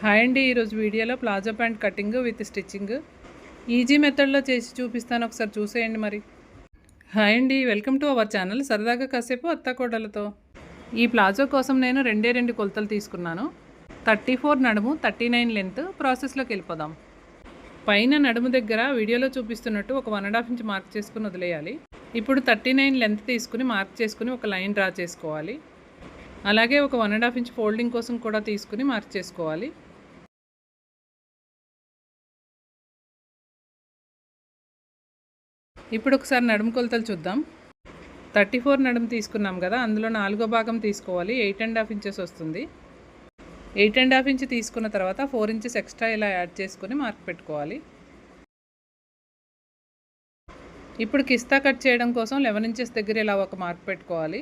Hi అండి. ఈరోజు వీడియోలో palazzo pant cutting with stitching easy మెథడ్లో చేసి చూపిస్తాను, ఒకసారి చూసేయండి మరి. హాయ్ అండి, వెల్కమ్ టు అవర్ ఛానల్ సరదాగా కాసేపు అత్తాకోడలతో. ఈ ప్లాజో కోసం నేను రెండు కొలతలు తీసుకున్నాను. 34 నడుము, 39 లెంత్. ప్రాసెస్లోకి వెళ్ళిపోదాం. పైన నడుము దగ్గర వీడియోలో చూపిస్తున్నట్టు ఒక 1.5 ఇంచ్ మార్క్ చేసుకుని వదిలేయాలి. ఇప్పుడు 39 లెంత్ తీసుకుని మార్క్ చేసుకుని ఒక లైన్ డ్రా చేసుకోవాలి. అలాగే ఒక 1.5 ఇంచ్ ఫోల్డింగ్ కోసం కూడా తీసుకుని మార్క్ చేసుకోవాలి. ఇప్పుడు ఒకసారి నడుము కొలతలు చూద్దాం. 34 నడుము తీసుకున్నాం కదా, అందులో 4వ భాగం తీసుకోవాలి. 8.5 ఇంచెస్ వస్తుంది. 8.5 ఇంచ్ తీసుకున్న తర్వాత 4 ఇంచెస్ ఎక్స్ట్రా ఇలా యాడ్ చేసుకొని మార్క్ పెట్టుకోవాలి. ఇప్పుడు కిస్తా కట్ చేయడం కోసం 11 ఇంచెస్ దగ్గర ఇలా ఒక మార్క్ పెట్టుకోవాలి.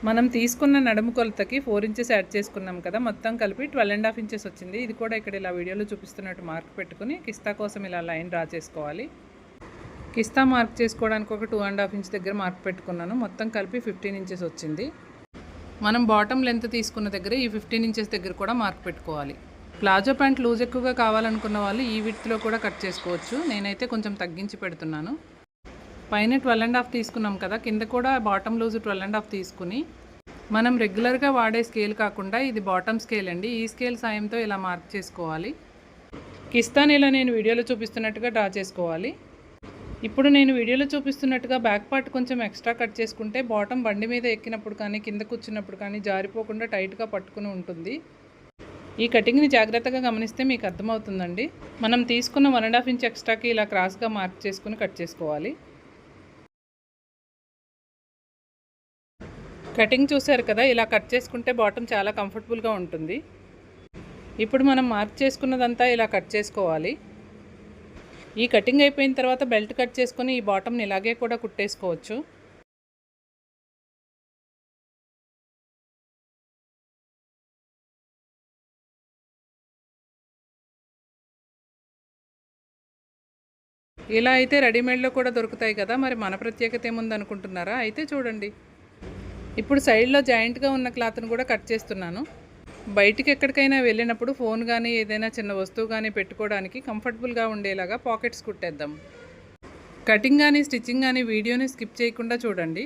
మనం తీసుకున్న నడుము కొలతకి 4 ఇంచెస్ యాడ్ చేసుకున్నాం కదా, మొత్తం కలిపి 12.5 ఇంచెస్ వచ్చింది. ఇది కూడా ఇక్కడ ఇలా వీడియోలో చూపిస్తున్నట్టు మార్క్ పెట్టుకుని కిస్తా కోసం ఇలా లైన్ డ్రా చేసుకోవాలి. కిస్తా మార్క్ చేసుకోవడానికి ఒక 2.5 ఇంచ్ దగ్గర మార్క్ పెట్టుకున్నాను. మొత్తం కలిపి 15 ఇంచెస్ వచ్చింది. మనం బాటమ్ లెంత్ తీసుకున్న దగ్గర ఈ 15 ఇంచెస్ దగ్గర కూడా మార్క్ పెట్టుకోవాలి. ప్లాజో ప్యాంట్ లూజ్ ఎక్కువగా కావాలనుకున్న వాళ్ళు ఈ విడ్త్లో కూడా కట్ చేసుకోవచ్చు. నేనైతే కొంచెం తగ్గించి పెడుతున్నాను. పైన 12.5 తీసుకున్నాం కదా, కింద కూడా బాటమ్ లూజ్ 12.5 తీసుకుని మనం రెగ్యులర్గా వాడే స్కేల్ కాకుండా ఇది బాటమ్ స్కేల్ అండి. ఈ స్కేల్ సాయంతో ఇలా మార్క్ చేసుకోవాలి. కిస్తాని ఇలా నేను వీడియోలో చూపిస్తున్నట్టుగా డ్రా చేసుకోవాలి. ఇప్పుడు నేను వీడియోలో చూపిస్తున్నట్టుగా బ్యాక్ పార్ట్ కొంచెం ఎక్స్ట్రా కట్ చేసుకుంటే బాటమ్ బండి మీద ఎక్కినప్పుడు కానీ కింద కూర్చున్నప్పుడు కానీ జారిపోకుండా టైట్గా పట్టుకుని ఉంటుంది. ఈ కటింగ్ని జాగ్రత్తగా గమనిస్తే మీకు అర్థమవుతుందండి. మనం తీసుకున్న 1.5 ఇంచ్ ఎక్స్ట్రాకి ఇలా క్రాస్గా మార్క్ చేసుకుని కట్ చేసుకోవాలి. కటింగ్ చూసారు కదా, ఇలా కట్ చేసుకుంటే బాటమ్ చాలా కంఫర్టబుల్గా ఉంటుంది. ఇప్పుడు మనం మార్క్ చేసుకున్నదంతా ఇలా కట్ చేసుకోవాలి. ఈ కటింగ్ అయిపోయిన తర్వాత బెల్ట్ కట్ చేసుకొని ఈ బాటమ్ని ఇలాగే కూడా కుట్టేసుకోవచ్చు. ఇలా అయితే రెడీమేడ్లో కూడా దొరుకుతాయి కదా, మరి మన ప్రత్యేకత ఏముందనుకుంటున్నారా? అయితే చూడండి. ఇప్పుడు సైడ్లో జాయింట్గా ఉన్న క్లాత్ను కూడా కట్ చేస్తున్నాను. బయటికి ఎక్కడికైనా వెళ్ళినప్పుడు ఫోన్ కానీ ఏదైనా చిన్న వస్తువు కానీ పెట్టుకోవడానికి కంఫర్టబుల్గా ఉండేలాగా పాకెట్స్ కుట్టేద్దాం. కటింగ్ కానీ స్టిచ్చింగ్ కానీ వీడియోని స్కిప్ చేయకుండా చూడండి.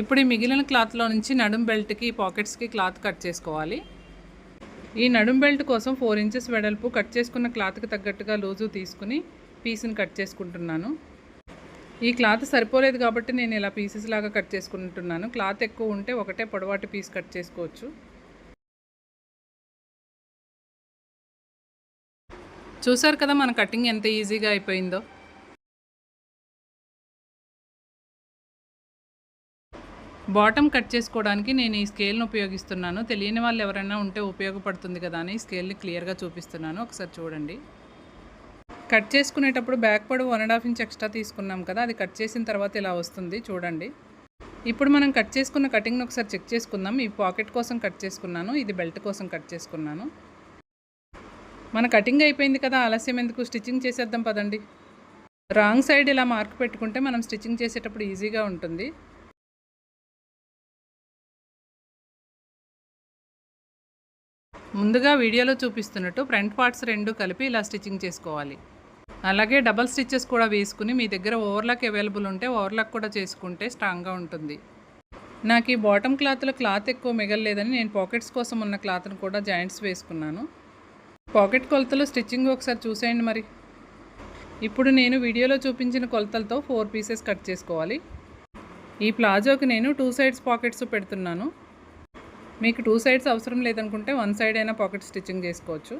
ఇప్పుడు ఈ మిగిలిన క్లాత్లో నుంచి నడుం బెల్ట్కి పాకెట్స్కి క్లాత్ కట్ చేసుకోవాలి. ఈ నడుం బెల్ట్ కోసం 4 ఇంచెస్ వెడల్పు కట్ చేసుకున్న క్లాత్కి తగ్గట్టుగా లూజు తీసుకుని పీస్ని కట్ చేసుకుంటున్నాను. ఈ క్లాత్ సరిపోలేదు కాబట్టి నేను ఇలా పీసెస్ లాగా కట్ చేసుకుంటున్నాను. క్లాత్ ఎక్కువ ఉంటే ఒకటే పొడవాటి పీస్ కట్ చేసుకోవచ్చు. చూసారు కదా మన కటింగ్ ఎంత ఈజీగా అయిపోయిందో. బాటమ్ కట్ చేసుకోవడానికి నేను ఈ స్కేల్ని ఉపయోగిస్తున్నాను. తెలియని వాళ్ళు ఎవరైనా ఉంటే ఉపయోగపడుతుంది కదా అని స్కేల్ని క్లియర్గా చూపిస్తున్నాను, ఒకసారి చూడండి. కట్ చేసుకునేటప్పుడు బ్యాక్ పొడవు 1.5 ఇంచ్ ఎక్స్ట్రా తీసుకున్నాం కదా, అది కట్ చేసిన తర్వాత ఇలా వస్తుంది చూడండి. ఇప్పుడు మనం కట్ చేసుకున్న కటింగ్ని ఒకసారి చెక్ చేసుకుందాం. ఈ పాకెట్ కోసం కట్ చేసుకున్నాను, ఇది బెల్ట్ కోసం కట్ చేసుకున్నాను. మన కటింగ్ అయిపోయింది కదా, ఆలస్యం ఎందుకు, స్టిచ్చింగ్ చేసేద్దాం పదండి. రాంగ్ సైడ్ ఇలా మార్క్ పెట్టుకుంటే మనం స్టిచ్చింగ్ చేసేటప్పుడు ఈజీగా ఉంటుంది. ముందుగా వీడియోలో చూపిస్తున్నట్టు ఫ్రంట్ పార్ట్స్ రెండు కలిపి ఇలా స్టిచ్చింగ్ చేసుకోవాలి. అలాగే డబల్ స్టిచ్చెస్ కూడా వేసుకుని మీ దగ్గర ఓవర్లాక్ అవైలబుల్ ఉంటే ఓవర్లాక్ కూడా చేసుకుంటే స్ట్రాంగ్గా ఉంటుంది. నాకు ఈ బాటమ్ క్లాత్లో క్లాత్ ఎక్కువ మిగలలేదని నేను పాకెట్స్ కోసం ఉన్న క్లాత్ను కూడా జాయింట్స్ వేసుకున్నాను. పాకెట్ కొలతలు స్టిచ్చింగ్ ఒకసారి చూసేయండి మరి. ఇప్పుడు నేను వీడియోలో చూపించిన కొలతలతో 4 పీసెస్ కట్ చేసుకోవాలి. ఈ ప్లాజోకి నేను 2 సైడ్స్ పాకెట్స్ పెడుతున్నాను. మీకు 2 సైడ్స్ అవసరం లేదనుకుంటే 1 సైడ్ అయినా పాకెట్ స్టిచ్చింగ్ చేసుకోవచ్చు.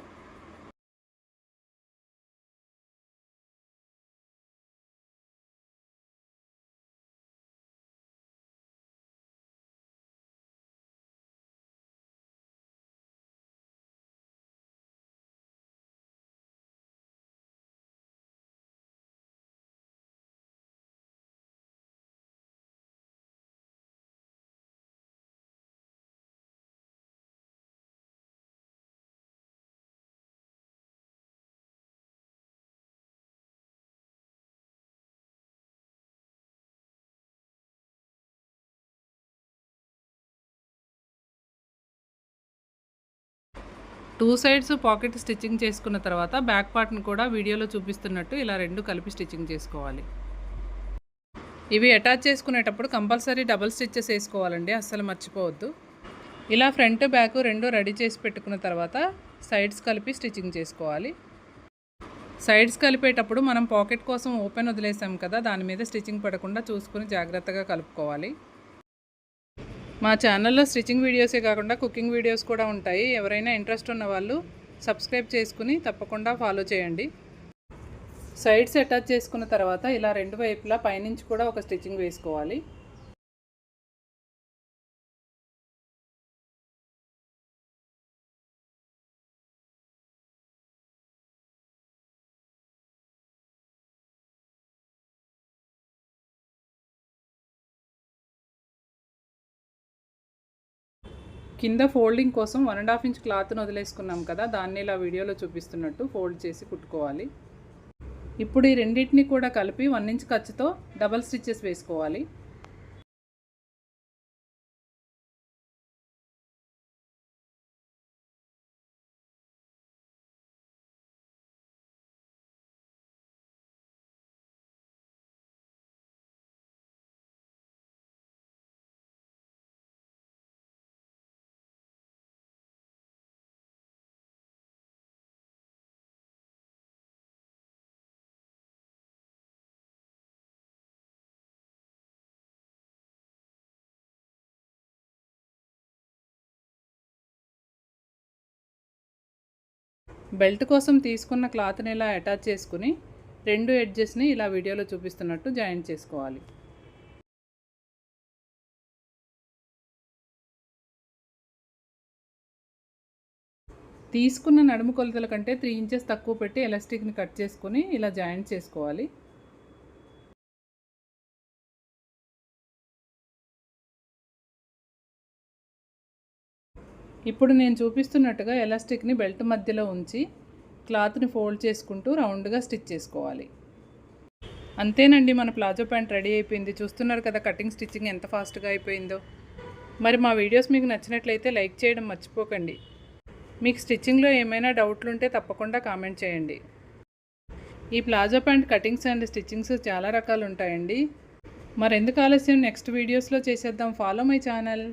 2 సైడ్స్ పాకెట్ స్టిచ్చింగ్ చేసుకున్న తర్వాత బ్యాక్ పార్ట్ని కూడా వీడియోలో చూపిస్తున్నట్టు ఇలా 2 కలిపి స్టిచ్చింగ్ చేసుకోవాలి. ఇవి అటాచ్ చేసుకునేటప్పుడు కంపల్సరీ డబుల్ స్టిచ్చెస్ వేసుకోవాలండి, అస్సలు మర్చిపోవద్దు. ఇలా ఫ్రంట్ బ్యాక్ 2 రెడీ చేసి పెట్టుకున్న తర్వాత సైడ్స్ కలిపి స్టిచ్చింగ్ చేసుకోవాలి. సైడ్స్ కలిపేటప్పుడు మనం పాకెట్ కోసం ఓపెన్ వదిలేసాం కదా, దాని మీద స్టిచ్చింగ్ పడకుండా చూసుకుని జాగ్రత్తగా కలుపుకోవాలి. మా ఛానల్లో స్టిచ్చింగ్ వీడియోసే కాకుండా కుకింగ్ వీడియోస్ కూడా ఉంటాయి. ఎవరైనా ఇంట్రెస్ట్ ఉన్న వాళ్ళు సబ్స్క్రైబ్ చేసుకుని తప్పకుండా ఫాలో చేయండి. సైడ్స్ అటాచ్ చేసుకున్న తర్వాత ఇలా 2 వైపులా పైనుంచి కూడా ఒక స్టిచ్చింగ్ వేసుకోవాలి. కింద ఫోల్డింగ్ కోసం 1.5 ఇంచ్ క్లాత్ను వదిలేసుకున్నాం కదా, దాన్ని ఇలా వీడియోలో చూపిస్తున్నట్టు ఫోల్డ్ చేసి కుట్టుకోవాలి. ఇప్పుడు ఈ రెండింటిని కూడా కలిపి 1 ఇంచ్ ఖర్చుతో డబల్ స్టిచ్చెస్ వేసుకోవాలి. బెల్ట్ కోసం తీసుకున్న క్లాత్ని ఇలా అటాచ్ చేసుకుని 2 ఎడ్జెస్ని ఇలా వీడియోలో చూపిస్తున్నట్టు జాయింట్ చేసుకోవాలి. తీసుకున్న నడుము కొలతల కంటే 3 ఇంచెస్ తక్కువ పెట్టి ఎలాస్టిక్ని కట్ చేసుకుని ఇలా జాయింట్ చేసుకోవాలి. ఇప్పుడు నేను చూపిస్తున్నట్టుగా ఎలాస్టిక్ని బెల్ట్ మధ్యలో ఉంచి క్లాత్ని ఫోల్డ్ చేసుకుంటూ రౌండ్గా స్టిచ్ చేసుకోవాలి. అంతేనండి, మన ప్లాజో ప్యాంట్ రెడీ అయిపోయింది. చూస్తున్నారు కదా కటింగ్ స్టిచ్చింగ్ ఎంత ఫాస్ట్గా అయిపోయిందో. మరి మా వీడియోస్ మీకు నచ్చినట్లయితే లైక్ చేయడం మర్చిపోకండి. మీకు స్టిచ్చింగ్లో ఏమైనా డౌట్లు ఉంటే తప్పకుండా కామెంట్ చేయండి. ఈ palazzo pant cuttings and stitchings చాలా రకాలు ఉంటాయండి. మరెందుకు ఆలస్యం, నెక్స్ట్ వీడియోస్లో చేసేద్దాం. Follow my channel.